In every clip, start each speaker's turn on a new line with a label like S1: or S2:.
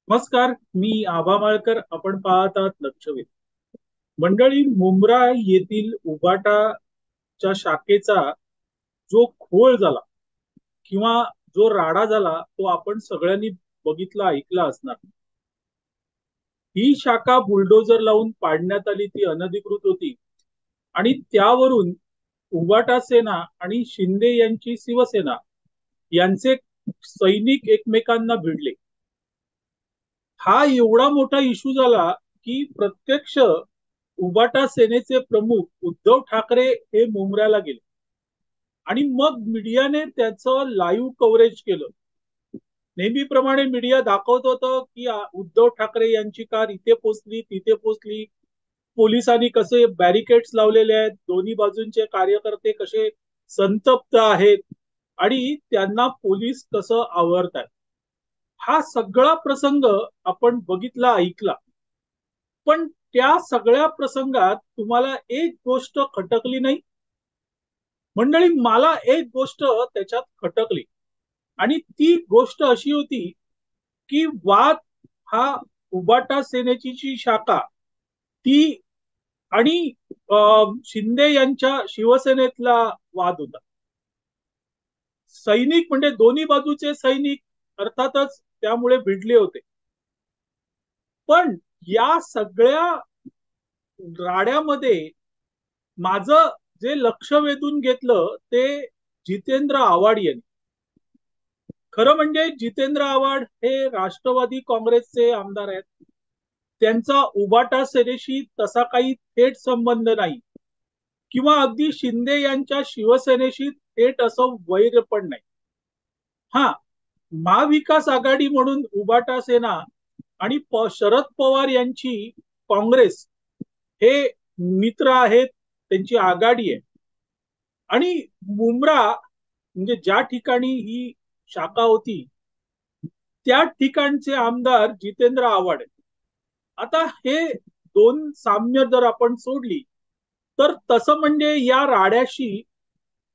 S1: नमस्कार, मी आभा माळकर. आपण पाहत आहात लक्षवेध. मंडळी, मुंब्रा येथील उबाटाच्या शाखेचा जो खोळ झाला किंवा जो राडा झाला तो आपण सगळ्यांनी बघितला, ऐकला असणार. ही शाखा बुलडोजर लावून पाडण्यात आली, ती अनधिकृत होती आणि त्यावरून उबाटा सेना आणि शिंदे यांची शिवसेना यांचे सैनिक एकमेकांना भिडले. हा एवढा मोठा इश्यू झाला की प्रत्यक्ष उबाटा सेनेचे प्रमुख उद्धव ठाकरे हे मुंब्र्याला गेले आणि मग मीडियाने त्याचं लाईव्ह कव्हरेज केलं. नेहमीप्रमाणे मीडिया दाखवत होतं की उद्धव ठाकरे यांची कार इथे पोचली, तिथे पोचली, पोलिसांनी कसे बॅरिकेड्स लावलेले आहेत, दोन्ही बाजूंचे कार्यकर्ते कसे संतप्त आहेत आणि त्यांना पोलीस कसं आवरतात. हा सगळा प्रसंग आपण बघितला, ऐकला. पण त्या सगळ्या प्रसंगात तुम्हाला एक गोष्ट खटकली नाही? मंडळी, मला एक गोष्ट त्याच्यात खटकली आणि ती गोष्ट अशी होती की वाद हा उबाटा सेनेची जी शाखा ती आणि शिंदे यांच्या शिवसेनेतला वाद होता. सैनिक म्हणजे दोन्ही बाजूचे सैनिक अर्थातच त्यामुळे भिडले होते. पण या सगळ्या राड्यामध्ये माझं जे लक्ष वेधून घेतलं ते जितेंद्र आव्हाड यांनी. खरं म्हणजे जितेंद्र आव्हाड हे राष्ट्रवादी काँग्रेसचे आमदार आहेत. त्यांचा उबाटा सेनेशी तसा काही थेट संबंध नाही किंवा अगदी शिंदे यांच्या शिवसेनेशी थेट असं वैर पण नाही. हा, महाविकास आघाडी म्हणून उबाटा सेना आणि शरद पवार यांची काँग्रेस हे मित्र आहेत, त्यांची आघाडी आहे. आणि मुंब्रा म्हणजे ज्या ठिकाणी ही शाखा होती त्या ठिकाणचे आमदार जितेंद्र आव्हाड. आता हे दोन साम्य जर आपण सोडली तर तसं म्हणजे या राड्याशी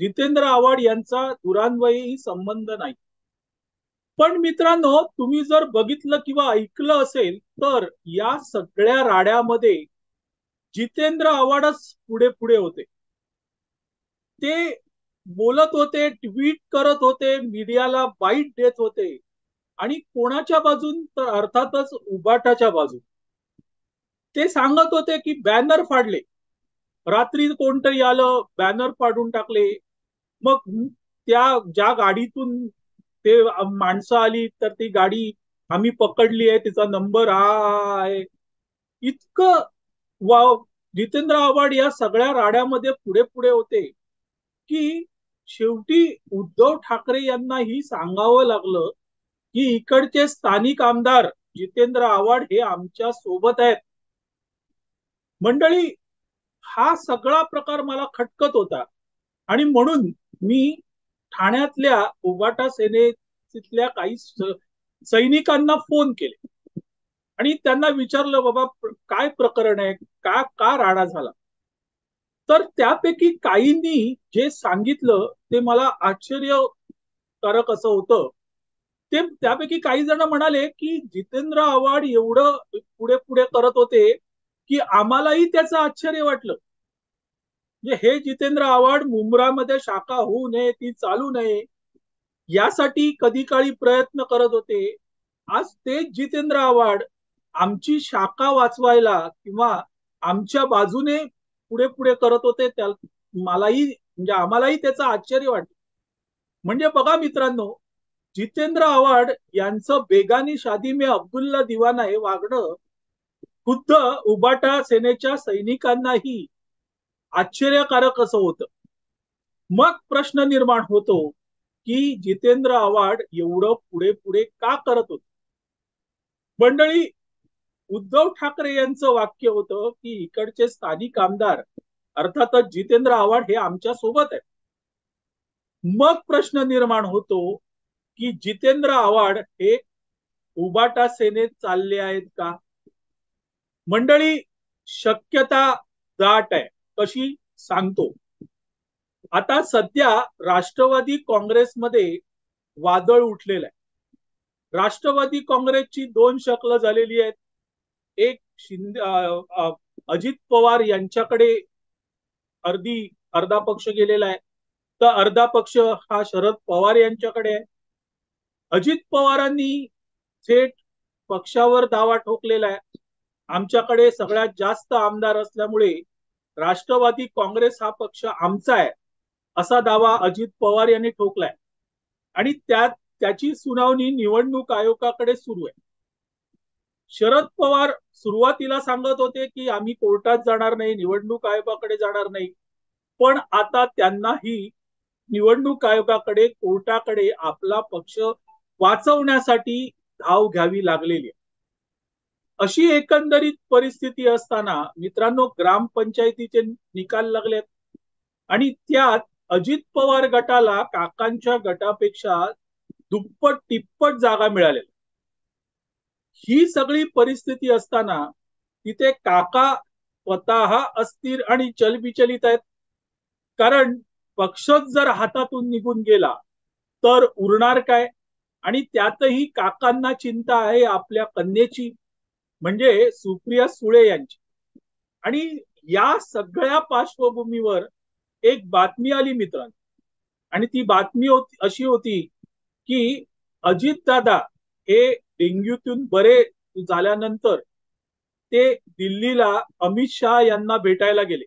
S1: जितेंद्र आव्हाड यांचा दुरान्वयी संबंध नाही. पण मित्रांनो, तुम्ही जर बघितलं किंवा ऐकलं असेल तर या सगळ्या राड्यामध्ये जितेंद्र आव्हाडच पुढे पुढे होते. ते बोलत होते, ट्विट करत होते, मीडियाला बाईट देत होते आणि कोणाच्या बाजून तर अर्थातच उबाटाच्या बाजून. ते सांगत होते की बॅनर फाडले, रात्री कोणतरी आलं बॅनर फाडून टाकले. मग त्या ज्या गाडीतून ते माणसं आली तर ती गाडी आम्ही पकडली आहे, तिचा नंबर हा आहे. इतकं वाव जितेंद्र आव्हाड या सगळ्या राड्यामध्ये पुढे पुढे होते की शेवटी उद्धव ठाकरे यांनाही सांगावं लागलं की इकडचे स्थानिक आमदार जितेंद्र आव्हाड हे आमच्या सोबत आहेत. मंडळी, हा सगळा प्रकार मला खटकत होता आणि म्हणून मी ठाण्यातल्या उबाटा सेनेतल्या काही सैनिकांना फोन केले आणि त्यांना विचारलं, बाबा काय प्रकरण आहे, का का राडा झाला. तर त्यापैकी काहींनी जे सांगितलं ते मला आश्चर्यकारक असं होतं. ते त्यापैकी काही जण म्हणाले की जितेंद्र आव्हाड एवढं पुढे पुढे करत होते की आम्हालाही त्याचं आश्चर्य वाटलं. म्हणजे हे जितेंद्र आव्हाड मुंब्रामध्ये शाखा होऊ नये, ती चालू नये, यासाठी कधी काळी प्रयत्न करत होते. आज तेच जितेंद्र आव्हाड आमची शाखा वाचवायला किंवा आमच्या बाजूने पुढे पुढे करत होते. त्या मलाही म्हणजे आम्हालाही त्याचं आश्चर्य वाटलं. म्हणजे बघा मित्रांनो, जितेंद्र आव्हाड यांचं बेगानी शादी में अब्दुल्ला दिवाना हे वागणं खुद्द उबाटा सेनेच्या सैनिकांनाही आश्चर्यकारक असं होतं. मग प्रश्न निर्माण होतो की जितेंद्र आव्हाड एवढं पुढे पुढे का करत होते. मंडळी, उद्धव ठाकरे यांचं वाक्य होतं की इकडचे स्थानिक आमदार अर्थातच जितेंद्र आव्हाड हे आमच्या सोबत आहे. मग प्रश्न निर्माण होतो की जितेंद्र आव्हाड हे उबाटा सेनेत चालले आहेत का. मंडळी, शक्यता दाट आहे. कशी सांगतो. आता सध्या राष्ट्रवादी काँग्रेसमध्ये वादळ उठलेलं आहे. राष्ट्रवादी काँग्रेसची दोन शकलं झालेली आहेत. एक शिंदे अजित पवार यांच्याकडे अर्धा पक्ष गेलेला आहे, तर अर्धा पक्ष हा शरद पवार यांच्याकडे आहे. अजित पवारांनी थेट पक्षावर दावा ठोकलेला आहे. आमच्याकडे सगळ्यात जास्त आमदार असल्यामुळे राष्ट्रवादी काँग्रेस हा पक्ष आमचा आहे, असा दावा अजित पवार यांनी ठोकलाय. आणि त्याची सुनावणी निवडणूक आयोगाकडे सुरू आहे. शरद पवार सुरुवातीला सांगत होते की आम्ही कोर्टात जाणार नाही, निवडणूक आयोगाकडे जाणार नाही. पण आता त्यांनाही निवडणूक आयोगाकडे, कोर्टाकडे आपला पक्ष वाचवण्यासाठी धाव घ्यावी लागलेली आहे. अशी एकंदरीत परिस्थिती असताना मित्रांनो, ग्रामपंचायतीचे निकाल लागलेत आणि त्यात अजित पवार गटाला काकांच्या गटापेक्षा दुप्पट तिप्पट जागा मिळाल्या. ही सगळी परिस्थिती असताना तिथे काका स्वतः अस्थिर आणि चलबिचलित आहेत. कारण पक्षच जर हातातून निघून गेला तर उरणार काय? आणि त्यातही काकांना चिंता आहे आपल्या कन्येची, म्हणजे सुप्रिया सुळे यांची. आणि या सगळ्या पार्श्वभूमीवर एक बातमी आली मित्रांनो, आणि ती बातमी अशी होती की अजितदादा हे डेंग्यूतून बरे झाल्यानंतर ते दिल्लीला अमित शहा यांना भेटायला गेले.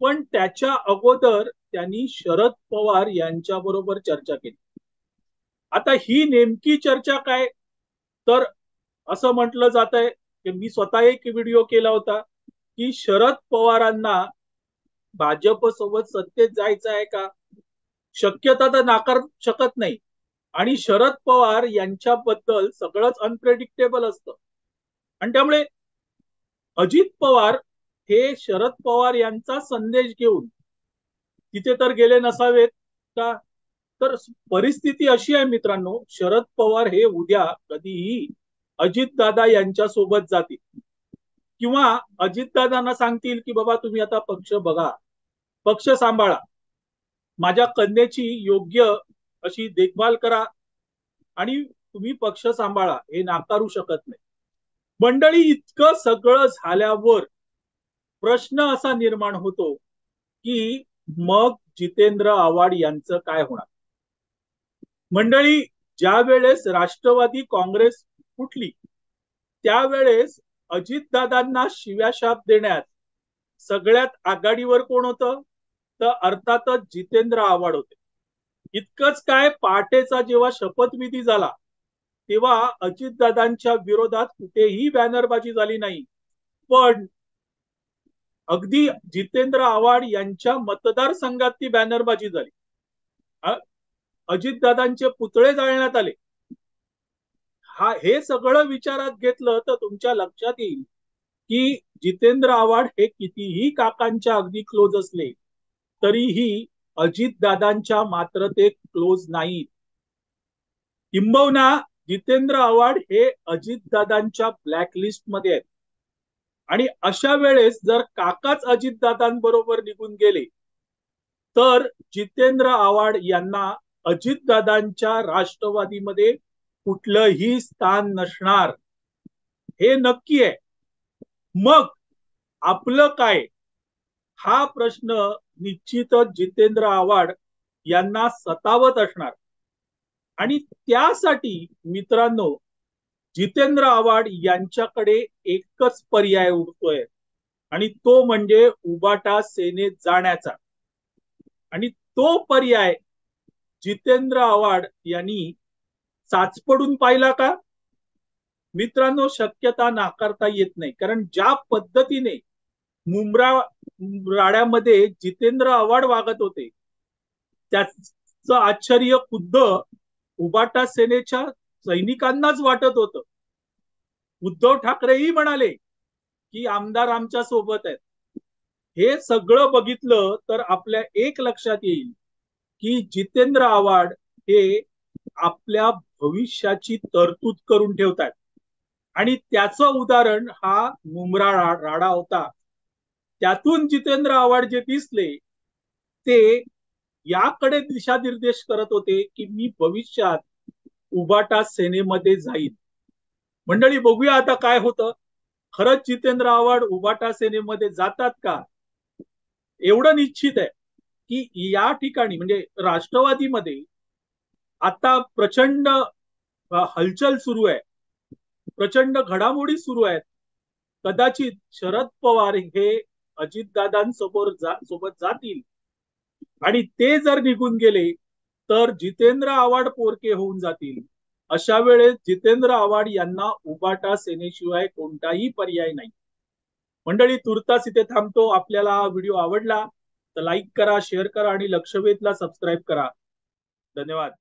S1: पण त्याच्या अगोदर त्यांनी शरद पवार यांच्या बरोबर चर्चा केली. आता ही नेमकी चर्चा काय? तर असं म्हटलं जात आहे की मी स्वतः एक व्हिडिओ केला होता की शरद पवारांना भाजप सोबत सत्तेत जायचं आहे का? शक्यता तर नाकार शकत नाही. आणि शरद पवार यांच्याबद्दल सगळंच अनप्रेडिक्टेबल असतं. आणि त्यामुळे अजित पवार हे शरद पवार यांचा संदेश घेऊन तिथे तर गेले नसावेत का? तर परिस्थिती अशी आहे मित्रांनो, शरद पवार हे उद्या कधीही अजितदादा यांच्या सोबत जातील किंवा अजितदादांना सांगतील की बाबा तुम्ही आता पक्ष बघा, पक्ष सांभाळा, माझ्या कन्येची योग्य अशी देखभाल करा आणि तुम्ही पक्ष सांभाळा, हे नाकारू शकत नाही. मंडळी, इतकं सगळं झाल्यावर प्रश्न असा निर्माण होतो की मग जितेंद्र आव्हाड यांचं काय होणार? मंडळी, ज्या वेळेस राष्ट्रवादी काँग्रेस फुटली त्यावेळेस अजितदादांना शिव्याशाप देण्यात सगळ्यात आघाडीवर कोण होतं? तर अर्थातच जितेंद्र आव्हाड होते. इतकंच काय, पहाटेचा जेव्हा शपथविधी झाला तेव्हा अजितदादांच्या विरोधात कुठेही बॅनरबाजी झाली नाही. पण अगदी जितेंद्र आव्हाड यांच्या मतदारसंघात ती बॅनरबाजी झाली. अजितदादांचे पुतळे जाळण्यात आले. हे सगळं विचारात घेतलं तर तुमच्या लक्षात येईल की जितेंद्र आव्हाड हे कितीही काकांच्या अगदी क्लोज असले तरीही अजितदादांच्या मात्र ते क्लोज नाहीत. किंबहुना जितेंद्र आव्हाड हे अजितदादांच्या ब्लॅकलिस्ट मध्ये आहेत. आणि अशा वेळेस जर काकाच अजितदादांबरोबर निघून गेले तर जितेंद्र आव्हाड यांना अजितदादांच्या राष्ट्रवादीमध्ये कुठलंही स्थान नसणार, हे नक्की आहे. मग आपलं काय? हा प्रश्न निश्चितच जितेंद्र आव्हाड यांना सतावत असणार. आणि त्यासाठी मित्रांनो, जितेंद्र आव्हाड यांच्याकडे एकच पर्याय उरतोय आणि तो म्हणजे उबाटा सेनेत जाण्याचा. आणि तो पर्याय जितेंद्र आव्हाड यांनी चाचपडून पाहिला का? मित्रांनो, शक्यता नाकारता येत नाही. कारण ज्या पद्धतीने मुंब्रा राड्यामध्ये जितेंद्र आव्हाड वागत होते त्याचं आश्चर्य खुद्द उबाटा सेनेच्या सैनिकांनाच वाटत होतं. उद्धव ठाकरेही म्हणाले की आमदार आमच्या सोबत आहेत. हे सगळं बघितलं तर आपल्या एक लक्षात येईल की जितेंद्र आव्हाड हे आपल्या भविष्याची तरतूद करून ठेवतात. आणि त्याचं उदाहरण हा मुंब्रा राडा होता. त्यातून जितेंद्र आव्हाड जे दिसले ते याकडे दिशानिर्देश करत होते की मी भविष्यात उबाटा सेनेमध्ये जाईल. मंडळी, बघूया आता काय होतं. खरंच जितेंद्र आव्हाड उबाटा सेनेमध्ये जातात का? एवढं निश्चित आहे की या ठिकाणी म्हणजे राष्ट्रवादीमध्ये आता प्रचंड हलचल सुरू आहे, प्रचंड घडामोडी सुरू आहेत. कदाचित शरद पवार हे अजितदादांसोबत सोबत जातील आणि ते जर निघून गेले तर जितेंद्र आव्हाड पोरके होऊन जातील. अशा वेळेस जितेंद्र आव्हाड यांना उबाटा सेनेशिवाय कोणताही पर्याय नाही. मंडळी, तुर्तास इथे थांबतो. आपल्याला हा व्हिडिओ आवडला तर लाईक करा, शेअर करा आणि लक्षवेधला सबस्क्राईब करा. धन्यवाद.